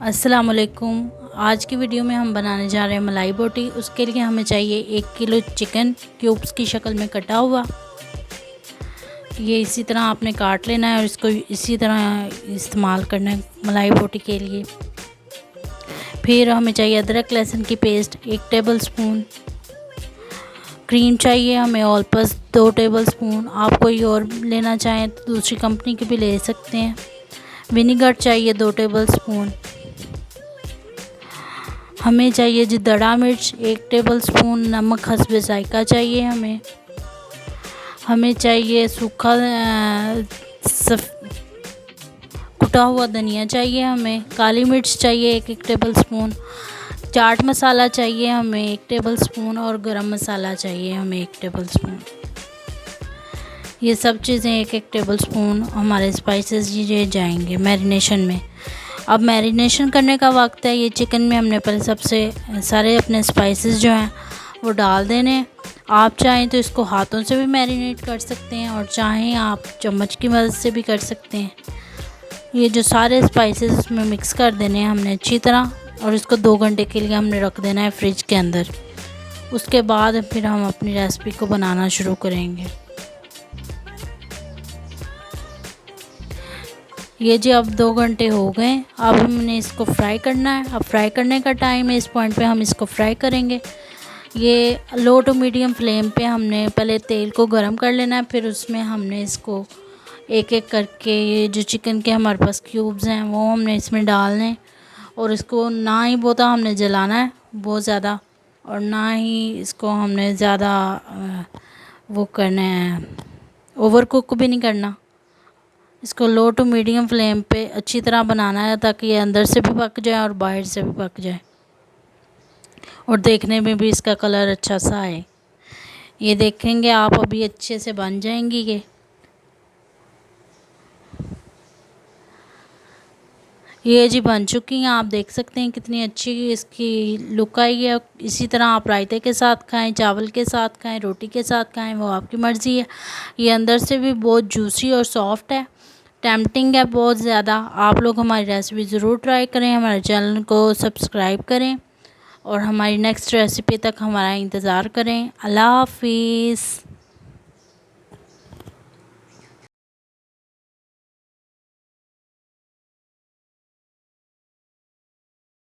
अस्सलामुअलैकुम। आज की वीडियो में हम बनाने जा रहे हैं मलाई बोटी। उसके लिए हमें चाहिए 1 किलो चिकन क्यूब्स की शक्ल में कटा हुआ। ये इसी तरह आपने काट लेना है और इसको इसी तरह इस्तेमाल करना है मलाई बोटी के लिए। फिर हमें चाहिए अदरक लहसुन की पेस्ट 1 टेबल स्पून। क्रीम चाहिए हमें ऑलपस 2 टेबल स्पून। आप कोई और लेना चाहें तो दूसरी कंपनी की भी ले सकते हैं। विनीगर चाहिए 2 टेबल स्पून। हमें चाहिए जी दड़ा मिर्च 1 टेबल स्पून। नमक हस्बे जायका चाहिए हमें चाहिए सूखा कुटा हुआ धनिया चाहिए हमें। काली मिर्च चाहिए 1 टेबल स्पून। चाट मसाला चाहिए हमें 1 टेबल स्पून और गरम मसाला चाहिए हमें 1 टेबल स्पून। ये सब चीज़ें 1 टेबल स्पून हमारे स्पाइसेस ये जाएंगे मैरिनेशन में। अब मैरिनेशन करने का वक्त है। ये चिकन में हमने पहले सबसे सारे अपने स्पाइसेस जो हैं वो डाल देने। आप चाहें तो इसको हाथों से भी मैरिनेट कर सकते हैं और चाहें आप चम्मच की मदद से भी कर सकते हैं। ये जो सारे स्पाइसेस इसमें मिक्स कर देने हैं हमने अच्छी तरह और इसको 2 घंटे के लिए हमने रख देना है फ्रिज के अंदर। उसके बाद फिर हम अपनी रेसिपी को बनाना शुरू करेंगे। ये जी अब 2 घंटे हो गए। अब हमने इसको फ्राई करना है। अब फ्राई करने का टाइम है। इस पॉइंट पे हम इसको फ्राई करेंगे। ये लो टू मीडियम फ्लेम पे हमने पहले तेल को गरम कर लेना है। फिर उसमें हमने इसको एक एक करके ये जो चिकन के हमारे पास क्यूब्स हैं वो हमने इसमें डालने और इसको ना ही बहुत हमने जलाना है बहुत ज़्यादा और ना ही इसको हमने ज़्यादा वो करना है, ओवर कुक भी नहीं करना। इसको लो टू मीडियम फ्लेम पे अच्छी तरह बनाना है ताकि ये अंदर से भी पक जाए और बाहर से भी पक जाए और देखने में भी इसका कलर अच्छा सा आए। ये देखेंगे आप अभी अच्छे से बन जाएंगी। ये जी बन चुकी हैं। आप देख सकते हैं कितनी अच्छी इसकी लुक आई है। इसी तरह आप रायते के साथ खाएं, चावल के साथ खाएं, रोटी के साथ खाएं, वो आपकी मर्ज़ी है। ये अंदर से भी बहुत जूसी और सॉफ्ट है, टेम्पटिंग है बहुत ज़्यादा। आप लोग हमारी रेसिपी ज़रूर ट्राई करें, हमारे चैनल को सब्सक्राइब करें और हमारी नेक्स्ट रेसिपी तक हमारा इंतज़ार करें। अल्लाह हाफिज़।